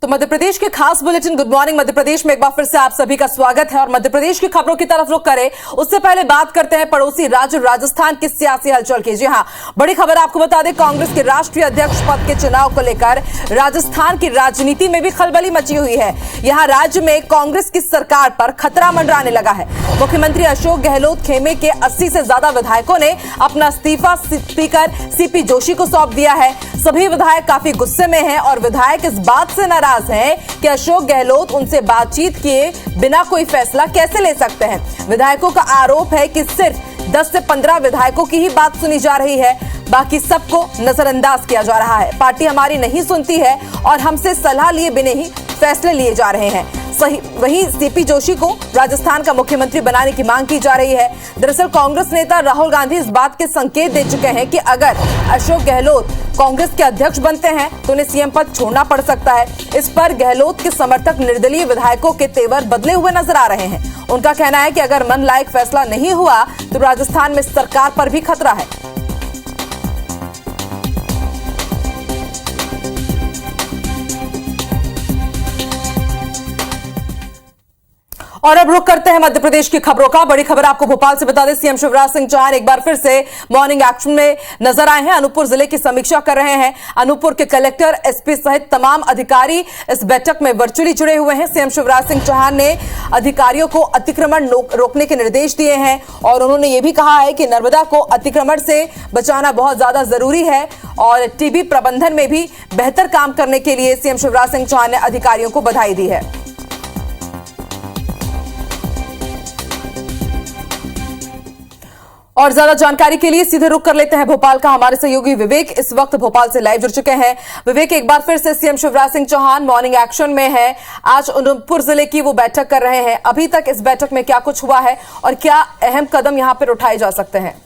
तो मध्य प्रदेश के खास bulletin good morning Madhya Pradesh में एक बार फिर से आप सभी का स्वागत है और मध्य प्रदेश की खबरों की तरफ रुख करें उससे पहले बात करते हैं पड़ोसी राज्य राजस्थान की सियासी हलचल की। जी हां, बड़ी खबर आपको बता दें, कांग्रेस के राष्ट्रीय अध्यक्ष पद के चुनाव को लेकर राजस्थान की राजनीति में भी खलबली मची हुई है। यहां राज्य में कांग्रेस की सरकार पर खतरा मंडराने लगा है। मुख्यमंत्री अशोक गहलोत खेमे के 80 से ज्यादा विधायकों ने अपना इस्तीफा स्पीकर सीपी जोशी को सौंप दिया है। सभी विधायक काफी गुस्से में हैं और विधायक इस बात से नाराज हैं कि अशोक गहलोत उनसे बातचीत किए बिना कोई फैसला कैसे ले सकते हैं। विधायकों का आरोप है कि सिर्फ 10 से 15 विधायकों की ही बात सुनी जा रही है, बाकी सबको नजरअंदाज किया जा रहा है। पार्टी हमारी नहीं सुनती है और हमसे सलाह लिए बिना ही फैसले लिए जा रहे हैं। वहीं सीपी जोशी को राजस्थान का मुख्यमंत्री बनाने की मांग की जा रही है। दरअसल कांग्रेस नेता राहुल गांधी इस बात के संकेत दे चुके हैं कि अगर अशोक गहलोत कांग्रेस के अध्यक्ष बनते हैं तो उन्हें सीएम पद छोड़ना पड़ सकता है। इस पर गहलोत के समर्थक निर्दलीय विधायकों के तेवर बदले हुए नजर आ रहे हैं। उनका कहना है कि अगर मन लायक फैसला नहीं हुआ तो राजस्थान में सरकार पर भी खतरा है। और अब रुक करते हैं मध्य प्रदेश की खबरों का। बड़ी खबर आपको भोपाल से बता दें, सीएम शिवराज सिंह चौहान एक बार फिर से मॉर्निंग एक्शन में नजर आए हैं। अनूपपुर जिले की समीक्षा कर रहे हैं। अनूपपुर के कलेक्टर, एसपी सहित तमाम अधिकारी इस बैठक में वर्चुअली जुड़े हुए हैं। सीएम शिवराज सिंह चौहान ने अधिकारियों को अतिक्रमण रोकने के निर्देश दिए हैं और उन्होंने ये भी कहा है कि नर्मदा को अतिक्रमण से बचाना बहुत ज्यादा जरूरी है और टीबी प्रबंधन में भी बेहतर काम करने के लिए सीएम शिवराज सिंह चौहान ने अधिकारियों को बधाई दी है। और ज्यादा जानकारी के लिए सीधे रुख कर लेते हैं भोपाल का। हमारे सहयोगी विवेक इस वक्त भोपाल से लाइव जुड़ चुके हैं। विवेक, एक बार फिर से CM Shivraj Singh Chouhan morning action में है। आज अनूपपुर जिले की वो बैठक कर रहे हैं। अभी तक इस बैठक में क्या कुछ हुआ है और क्या अहम कदम यहां पर उठाए जा सकते हैं?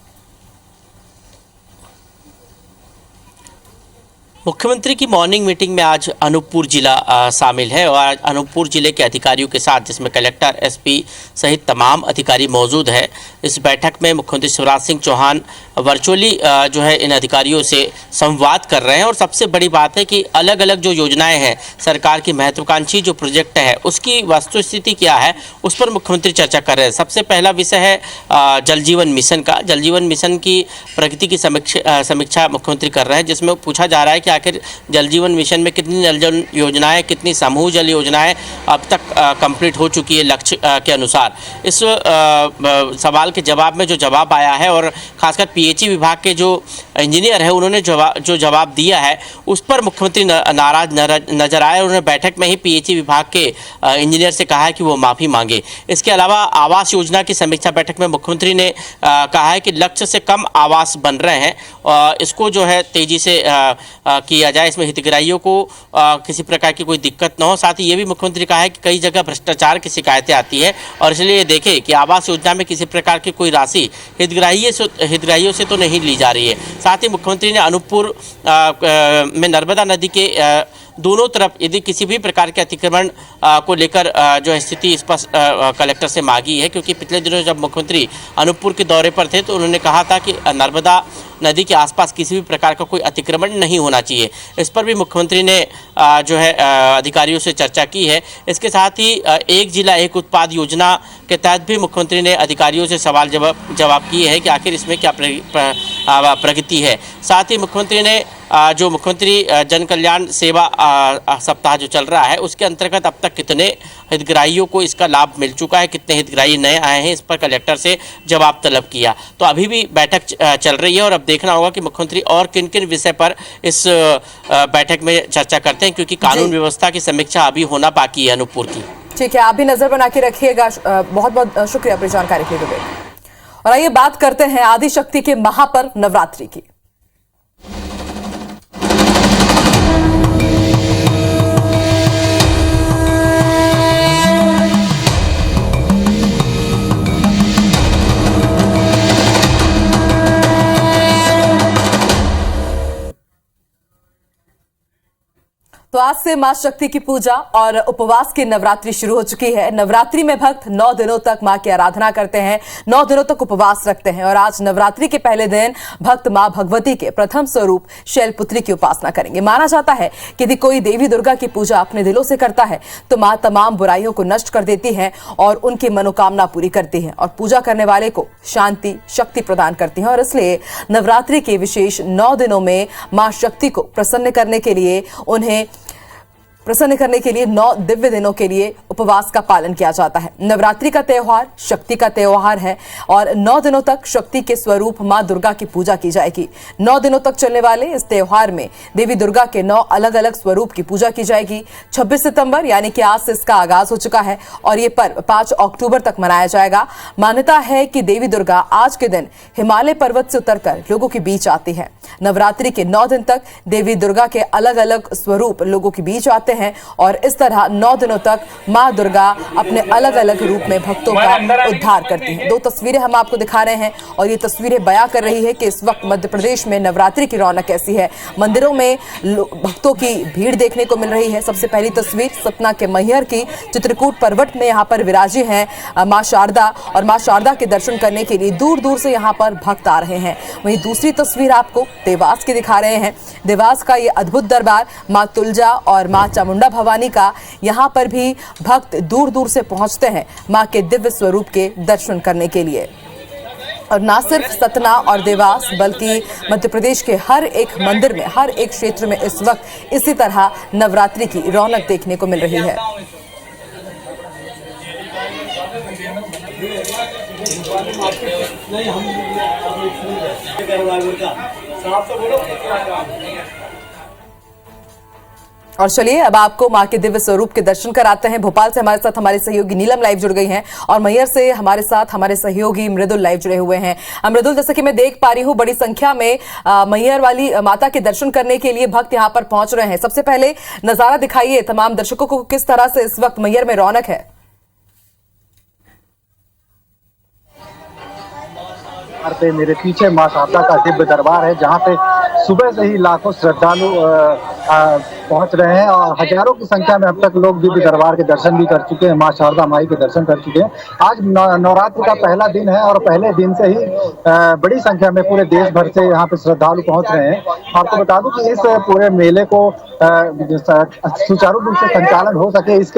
मुख्यमंत्री की मॉर्निंग मीटिंग में आज अनूपपुर जिला शामिल है और आज अनूपपुर जिले के अधिकारियों के साथ, जिसमें कलेक्टर, एसपी सहित तमाम अधिकारी मौजूद है। इस बैठक में मुख्यमंत्री शिवराज सिंह चौहान वर्चुअली जो है इन अधिकारियों से संवाद कर रहे हैं और सबसे बड़ी बात है कि अलग अलग जो योजनाएं हैं, सरकार की महत्वाकांक्षी जो प्रोजेक्ट है उसकी वस्तुस्थिति क्या है उस पर मुख्यमंत्री चर्चा कर रहे हैं। सबसे पहला विषय है जल जीवन मिशन का। जल जीवन मिशन की प्रगति की समीक्षा मुख्यमंत्री कर रहे हैं, जिसमें पूछा जा रहा है कि आखिर जल जीवन मिशन में कितनी जल जल योजनाएं, कितनी समूह जल योजनाएं अब तक कंप्लीट हो चुकी है लक्ष्य के अनुसार। इस सवाल के जवाब में जो जवाब आया है और खासकर पीएचई विभाग के जो इंजीनियर है उन्होंने जो जवाब दिया है उस पर मुख्यमंत्री नाराज नजर आए। उन्होंने बैठक में ही पीएचई विभाग के इंजीनियर से कहा है कि वो माफ़ी मांगे। इसके अलावा आवास योजना की समीक्षा बैठक में मुख्यमंत्री ने कहा है कि लक्ष्य से कम आवास बन रहे हैं, इसको जो है तेज़ी से किया जाए, इसमें हितग्राहियों को किसी प्रकार की कोई दिक्कत न हो। साथ ही ये भी मुख्यमंत्री कहा है कि कई जगह भ्रष्टाचार की शिकायतें आती है और इसलिए देखें कि आवास योजना में किसी प्रकार की कोई राशि हितग्राहियों से तो नहीं ली जा रही है। साथ ही मुख्यमंत्री ने अनूपपुर में नर्मदा नदी के दोनों तरफ यदि किसी भी प्रकार के अतिक्रमण को लेकर जो है स्थिति स्पष्ट कलेक्टर से मांगी है, क्योंकि पिछले दिनों जब मुख्यमंत्री अनूपपुर के दौरे पर थे तो उन्होंने कहा था कि नर्मदा नदी के आसपास किसी भी प्रकार का कोई अतिक्रमण नहीं होना चाहिए। इस पर भी मुख्यमंत्री ने जो है अधिकारियों से चर्चा की है। इसके साथ ही एक जिला एक उत्पाद योजना के तहत भी मुख्यमंत्री ने अधिकारियों से सवाल जवाब किए हैं कि आखिर इसमें क्या प्रगति है। साथ ही मुख्यमंत्री ने जो मुख्यमंत्री जन कल्याण सेवा सप्ताह जो चल रहा है उसके अंतर्गत अब तक कितने हितग्राहियों को इसका लाभ मिल चुका है, कितने हितग्राही नए आए हैं, इस पर कलेक्टर से जवाब तलब किया। तो अभी भी बैठक चल रही है और अब देखना होगा कि मुख्यमंत्री और किन किन विषय पर इस बैठक में चर्चा करते हैं, क्योंकि कानून व्यवस्था की समीक्षा अभी होना बाकी है अनूपपुर की। ठीक है, आप भी नजर बना के रखिएगा। बहुत बहुत शुक्रिया अपनी जानकारी के लिए। और आइए बात करते हैं आदिशक्ति के महापर्व नवरात्रि की। तो तो आज से मां शक्ति की पूजा और उपवास की नवरात्रि शुरू हो चुकी है। नवरात्रि में भक्त 9 दिनों तक मां की आराधना करते हैं, 9 दिनों तक उपवास रखते हैं और आज नवरात्रि के पहले दिन भक्त मां भगवती के प्रथम स्वरूप शैलपुत्री की उपासना करेंगे। माना जाता है कि यदि कोई देवी दुर्गा की पूजा अपने दिलों से करता है तो मां तमाम बुराइयों को नष्ट कर देती है और उनकी मनोकामना पूरी करती है और पूजा करने वाले को शांति, शक्ति प्रदान करती है। और इसलिए नवरात्रि के विशेष 9 दिनों में मां शक्ति को प्रसन्न करने के लिए 9 दिव्य दिनों के लिए उपवास का पालन किया जाता है। नवरात्रि का त्योहार शक्ति का त्योहार है और 9 दिनों तक शक्ति के स्वरूप मां दुर्गा की पूजा की जाएगी। 9 दिनों तक चलने वाले इस त्योहार में देवी दुर्गा के 9 अलग अलग स्वरूप की पूजा की जाएगी। 26 सितंबर यानी कि आज से इसका आगाज हो चुका है और ये पर्व 5 अक्टूबर तक मनाया जाएगा। मान्यता है कि देवी दुर्गा आज के दिन हिमालय पर्वत से उतरकर लोगों के बीच आती है। नवरात्रि के 9 दिन तक देवी दुर्गा के अलग अलग स्वरूप लोगों के बीच आते हैं और इस तरह 9 दिनों तक मां दुर्गा अपने अलग अलग रूप में भक्तों का उद्धार करती हैं। 2 तस्वीरें हम आपको दिखा रहे हैं और ये तस्वीरें बयां कर रही है कि इस वक्त मध्य प्रदेश में नवरात्रि की रौनक कैसी है। मंदिरों में भक्तों की भीड़ देखने को मिल रही है। सबसे पहली तस्वीर सतना के मैहर की चित्रकूट पर्वत में यहाँ पर विराजी हैं मां शारदा और मां शारदा के दर्शन करने के लिए दूर दूर से यहाँ पर भक्त आ रहे हैं। वहीं दूसरी तस्वीर आपको देवास की दिखा रहे हैं। देवास का ये अद्भुत दरबार मां तुलजा और मां चामुंडा भवानी का, यहां पर भी भक्त दूर दूर से पहुंचते हैं मां के दिव्य स्वरूप के दर्शन करने के लिए। और ना सिर्फ सतना और देवास बल्कि मध्य प्रदेश के हर एक मंदिर में, हर एक क्षेत्र में इस वक्त इसी तरह नवरात्रि की रौनक देखने को मिल रही है। और चलिए अब आपको मां के दिव्य स्वरूप के दर्शन कराते हैं। भोपाल से हमारे साथ हमारे सहयोगी नीलम लाइव जुड़ गई हैं और मैहर से हमारे साथ हमारे सहयोगी मृदुल लाइव जुड़े हुए हैं। मृदुल, जैसे कि मैं देख पा रही हूं बड़ी संख्या में मैहर वाली माता के दर्शन करने के लिए भक्त यहां पर पहुंच रहे हैं। सबसे पहले नजारा दिखाइए तमाम दर्शकों को, किस तरह से इस वक्त मैहर में रौनक है। पे मेरे पीछे मां शारदा का दिव्य दरबार है, जहां पे सुबह से ही लाखों श्रद्धालु पहुंच रहे हैं और हजारों की संख्या में अब तक लोग दिव्य दरबार के दर्शन भी कर चुके हैं, मां शारदा माई के दर्शन कर चुके हैं। आज नवरात्रि का पहला दिन है और पहले दिन से ही बड़ी संख्या में पूरे देश भर से यहाँ पे श्रद्धालु पहुंच रहे हैं। आपको बता दूं कि इस पूरे मेले को सुचारू रूप से संचालन हो सके इस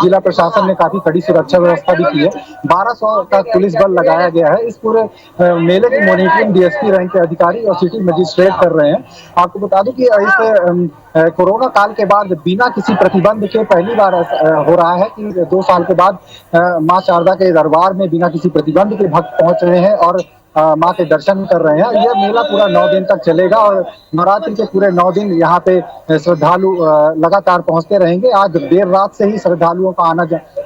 जिला प्रशासन ने काफी कड़ी सुरक्षा व्यवस्था भी की है। 1200 का पुलिस बल लगाया गया है। इस पूरे मेले की मॉनिटरिंग डीएसपी रैंक के अधिकारी और सिटी मजिस्ट्रेट कर रहे हैं। आपको बता दूं कि इस कोरोना काल के बाद बिना किसी प्रतिबंध के पहली बार हो रहा है कि 2 साल के बाद मां शारदा के दरबार में बिना किसी प्रतिबंध के भक्त पहुंच रहे हैं और मां के दर्शन कर रहे हैं। यह मेला पूरा 9 दिन तक चलेगा और नवरात्रि के पूरे 9 दिन यहाँ पे श्रद्धालु लगातार पहुंचते रहेंगे। आज देर रात से ही श्रद्धालुओं का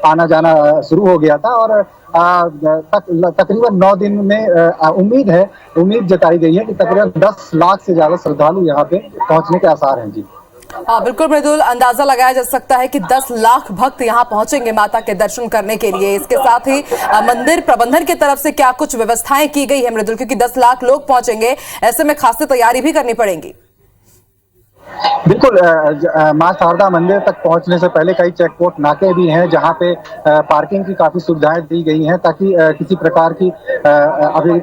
आना जाना शुरू हो गया था और तकरीबन 9 दिन में उम्मीद जताई गई है कि तकरीबन 10 लाख से ज्यादा श्रद्धालु यहाँ पे पहुंचने के आसार हैं। जी हाँ बिल्कुल मृदुल, अंदाजा लगाया जा सकता है कि 10 लाख भक्त यहाँ पहुंचेंगे माता के दर्शन करने के लिए। इसके साथ ही मंदिर प्रबंधन की तरफ से क्या कुछ व्यवस्थाएं की गई है मृदुल, क्योंकि 10 लाख लोग पहुंचेंगे, ऐसे में खासी तैयारी भी करनी पड़ेगी। बिल्कुल, मां शारदा मंदिर तक पहुंचने से पहले कई चेक पोस्ट नाके भी हैं, जहां पे पार्किंग की काफी सुविधाएं दी गई हैं ताकि किसी प्रकार की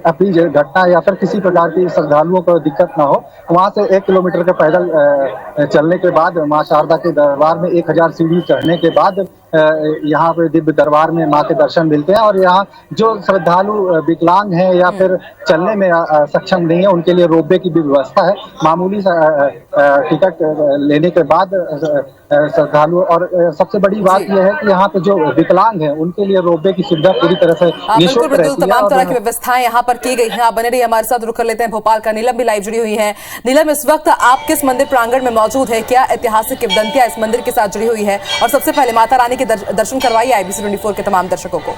अप्रिय घटना या फिर किसी प्रकार की श्रद्धालुओं को दिक्कत ना हो। वहां से 1 किलोमीटर के पैदल चलने के बाद मां शारदा के दरबार में 1000 सीढ़ी चढ़ने के बाद यहाँ पे दिव्य दरबार में मां के दर्शन मिलते हैं। और यहाँ जो श्रद्धालु विकलांग हैं या फिर चलने में सक्षम नहीं है, उनके लिए रोपवे की भी व्यवस्था है। मामूली टिकट लेने के बाद श्रद्धालु, और सबसे बड़ी बात यह है कि यहाँ पे जो विकलांग हैं उनके लिए रोपवे की सुविधा पूरी तरह से निःशुल्क रहती है। तमाम तरह की व्यवस्थाएं यहाँ पर की गई हैं। आप बने रहिए हमारे साथ, रुक कर लेते हैं भोपाल का नीलम भी लाइव जुड़ी हुई है। नीलम, इस वक्त आप किस मंदिर प्रांगण में मौजूद है, क्या ऐतिहासिक किंवदंतियां इस मंदिर के साथ जुड़ी हुई है, और सबसे पहले माता रानी के दर्शन करवाइए IBC 24 के तमाम दर्शकों को।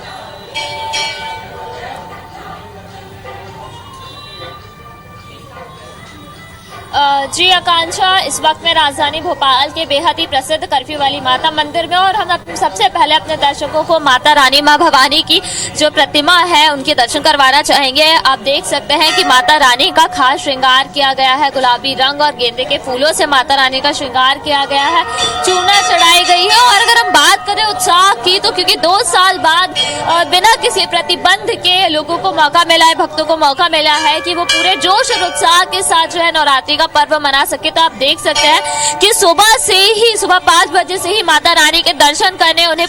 जी आकांक्षा, इस वक्त में राजधानी भोपाल के बेहद ही प्रसिद्ध कर्फ्यू वाली माता मंदिर में, और हम सबसे पहले अपने दर्शकों को माता रानी मां भवानी की जो प्रतिमा है उनके दर्शन करवाना चाहेंगे। आप देख सकते हैं कि माता रानी का खास श्रृंगार किया गया है, गुलाबी रंग और गेंदे के फूलों से माता रानी का श्रृंगार किया गया है, चूना चढ़ाई गई है। और अगर हम बात करें उत्साह की, तो क्योंकि 2 साल बाद बिना किसी प्रतिबंध के लोगों को मौका मिला है, भक्तों को मौका मिला है कि वो पूरे जोश और उत्साह के साथ जो है नवरात्रि का पर्व मना सके। तो आप देख सकते हैं कि सुबह 5 बजे से ही माता रानी के दर्शन करने, उन्हें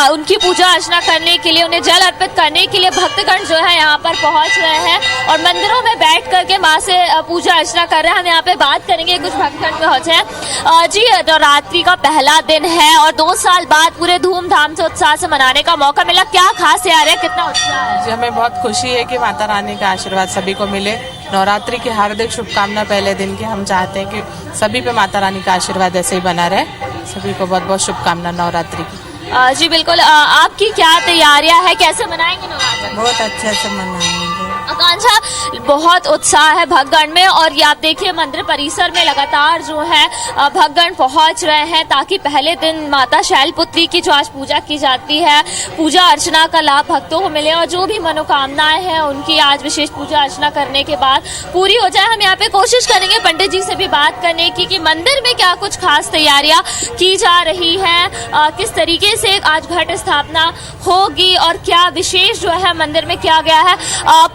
उनकी पूजा अर्चना करने के लिए, उन्हें जल अर्पित करने के लिए भक्तगण जो है यहाँ पर पहुंच रहे हैं और मंदिरों में बैठ करके माँ से पूजा अर्चना कर रहे हैं। हम यहाँ पे बात करेंगे, कुछ भक्तगण पहुंचे हैं। जी, नवरात्रि का पहला दिन है और 2 साल बाद पूरे धूमधाम से उत्साह से मनाने का मौका मिला। क्या खास तैयार है, कितना उत्साह है? जी, हमें बहुत खुशी है कि माता रानी का आशीर्वाद सभी को मिले। नवरात्रि की हार्दिक शुभकामना पहले दिन की। हम चाहते हैं कि सभी पे माता रानी का आशीर्वाद ऐसे ही बना रहे। सभी को बहुत बहुत शुभकामना नवरात्रि की। जी बिल्कुल। आपकी क्या तैयारियां है, कैसे मनाएंगे नवरात्रि? बहुत अच्छे से मनाएंगे। आकांक्षा, बहुत उत्साह है भक्तगण में, और ये आप देखिए मंदिर परिसर में लगातार जो है भक्तगण पहुंच रहे हैं ताकि पहले दिन माता शैलपुत्री की जो आज पूजा की जाती है, पूजा अर्चना का लाभ भक्तों को मिले और जो भी मनोकामनाएं हैं उनकी आज विशेष पूजा अर्चना करने के बाद पूरी हो जाए। हम यहाँ पे कोशिश करेंगे पंडित जी से भी बात करने की कि मंदिर में क्या कुछ खास तैयारियां की जा रही हैं, किस तरीके से आज घट स्थापना होगी और क्या विशेष जो है मंदिर में किया गया है।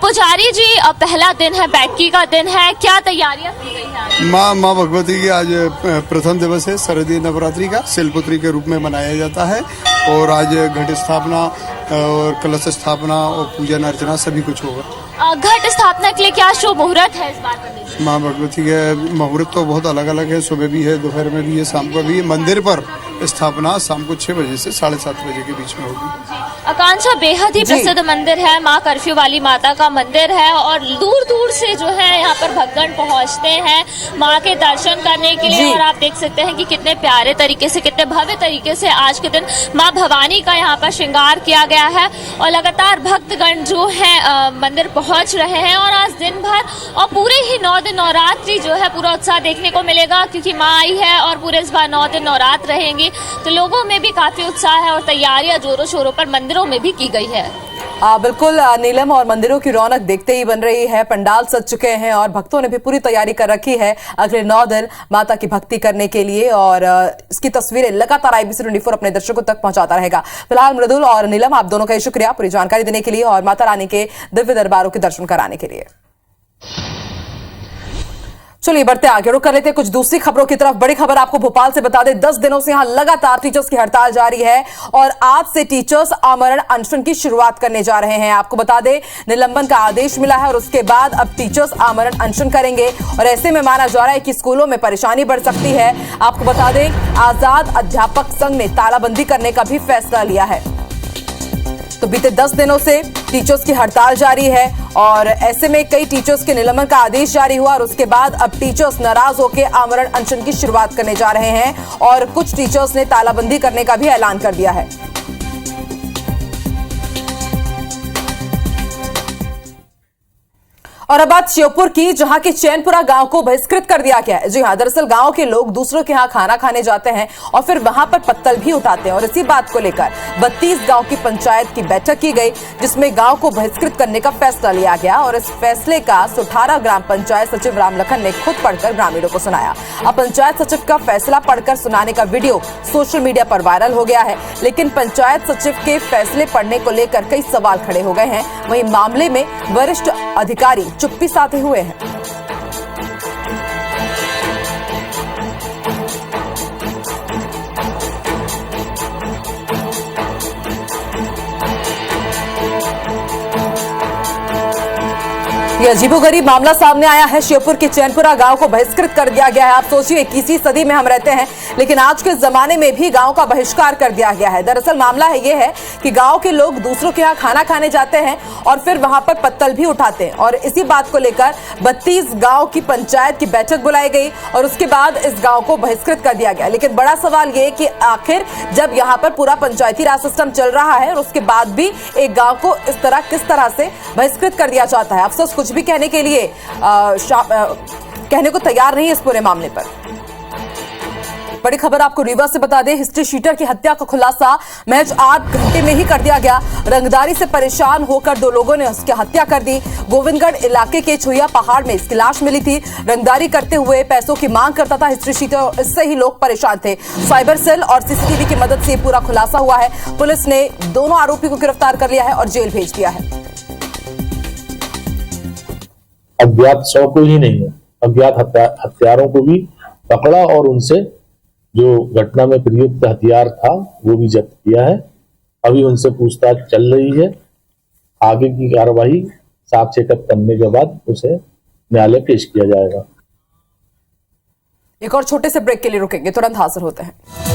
पुजारी जी, पहला दिन है, बैठकी का दिन है, क्या तैयारियां की गई हैं? माँ भगवती की आज प्रथम दिवस है शारदीय नवरात्रि का, शैलपुत्री के रूप में मनाया जाता है और आज घट स्थापना और कलश स्थापना और पूजन अर्चना सभी कुछ होगा। घट स्थापना के लिए क्या शुभ मुहूर्त है इस बार पंडित जी? माँ भगवती के मुहूर्त तो बहुत अलग अलग है, सुबह भी है, दोपहर में भी है, शाम को भी है। मंदिर पर स्थापना शाम को 6 बजे से 7:30 बजे के बीच में होगी। आकांक्षा, बेहद ही प्रसिद्ध मंदिर है, माँ कर्फ्यू वाली माता का मंदिर है और दूर दूर से जो है यहाँ पर भक्तगण पहुँचते हैं माँ के दर्शन करने के लिए। और आप देख सकते हैं कि कितने प्यारे तरीके से, कितने भव्य तरीके से आज के दिन माँ भवानी का यहाँ पर श्रृंगार किया गया है और लगातार भक्तगण जो है मंदिर पहुँच रहे हैं। और आज दिन भर और पूरे ही 9 दिन नवरात्रि जो है पूरा उत्साह देखने को मिलेगा क्योंकि माँ आई है और पूरे इस बार 9 दिन नवरात्र रहेंगी, तो लोगों में भी काफी उत्साह है और तैयारियां जोरों शोरों पर मंदिरों में भी की गई है। बिल्कुल नीलम, और मंदिरों की रौनक देखते ही बन रही है। पंडाल सज चुके हैं और भक्तों ने भी पूरी तैयारी कर रखी है अगले 9 दिन माता की भक्ति करने के लिए और इसकी तस्वीरें लगातार IBC 24 अपने दर्शकों तक पहुंचाता रहेगा। फिलहाल मृदुल और नीलम, आप दोनों का शुक्रिया पूरी जानकारी देने के लिए और माता रानी के दिव्य दरबारों के दर्शन कराने के लिए। चलिए बढ़ते आगे, रुक कर लेते हैं कुछ दूसरी खबरों की तरफ। बड़ी खबर आपको भोपाल से बता दें, 10 दिनों से यहां लगातार टीचर्स की हड़ताल जारी है और आज से टीचर्स आमरण अनशन की शुरुआत करने जा रहे हैं। आपको बता दें, निलंबन का आदेश मिला है और उसके बाद अब टीचर्स आमरण अनशन करेंगे और ऐसे में माना जा रहा है कि स्कूलों में परेशानी बढ़ सकती है। आपको बता दें, आजाद अध्यापक संघ ने तालाबंदी करने का भी फैसला लिया है। तो बीते 10 दिनों से टीचर्स की हड़ताल जारी है और ऐसे में कई टीचर्स के निलंबन का आदेश जारी हुआ और उसके बाद अब टीचर्स नाराज होकर आमरण अनशन की शुरुआत करने जा रहे हैं और कुछ टीचर्स ने तालाबंदी करने का भी ऐलान कर दिया है। और अब बात श्योपुर की, जहां के चैनपुरा गांव को बहिष्कृत कर दिया गया है। जी हां, दरअसल गांव के लोग दूसरों के यहां खाना खाने जाते हैं और फिर वहां पर पत्तल भी उठाते हैं और इसी बात को लेकर 32 गांव की पंचायत की बैठक की गई जिसमें गांव को बहिष्कृत करने का फैसला लिया गया और इस फैसले का सुठारा ग्राम पंचायत सचिव रामलखन ने खुद पढ़कर ग्रामीणों को सुनाया। अब पंचायत सचिव का फैसला पढ़कर सुनाने का वीडियो सोशल मीडिया पर वायरल हो गया है, लेकिन पंचायत सचिव के फैसले पढ़ने को लेकर कई सवाल खड़े हो गए हैं। वहीं मामले में वरिष्ठ अधिकारी चुप्पी साधे हुए हैं। ये अजीबोगरीब मामला सामने आया है। श्योपुर के चैनपुरा गांव को बहिष्कृत कर दिया गया है। आप सोचिए, 21वीं सदी में हम रहते हैं, लेकिन आज के जमाने में भी गांव का बहिष्कार कर दिया गया है। दरअसल मामला ये है कि गांव के लोग दूसरों के यहाँ खाना खाने जाते हैं और फिर वहां पर पत्तल भी उठाते हैं और इसी बात को लेकर 32 गांव की पंचायत की बैठक बुलाई गई और उसके बाद इस गांव को बहिष्कृत कर दिया गया। लेकिन बड़ा सवाल ये कि आखिर जब यहाँ पर पूरा पंचायती राज सिस्टम चल रहा है और उसके बाद भी एक गांव को इस तरह किस तरह से बहिष्कृत कर दिया जाता है। अफसोस कुछ भी कहने के लिए कहने को तैयार नहीं इस पूरे मामले पर। बड़ी खबर आपको रीवा से बता दें, हिस्ट्री शीटर की हत्या का खुलासा महज 8 घंटे में ही कर दिया गया। रंगदारी से परेशान होकर 2 लोगों ने उसकी हत्या कर दी। गोविंदगढ़ इलाके के छुइया पहाड़ में इसकी लाश मिली थी। रंगदारी करते हुए पैसों की मांग करता था हिस्ट्री शीटर, इससे ही लोग परेशान थे। साइबर सेल और सीसीटीवी की मदद से पूरा खुलासा हुआ है। पुलिस ने दोनों आरोपी को गिरफ्तार कर लिया है और जेल भेज दिया है। अज्ञात 100 को ही नहीं है, अज्ञात हत्यारों को भी पकड़ा और उनसे जो घटना में प्रयुक्त हथियार था वो भी जब्त किया है। अभी उनसे पूछताछ चल रही है। आगे की कार्रवाई साक्ष्य एकत्र करने के बाद उसे न्यायालय पेश किया जाएगा। एक और छोटे से ब्रेक के लिए रुकेंगे, तुरंत हाजिर होते हैं।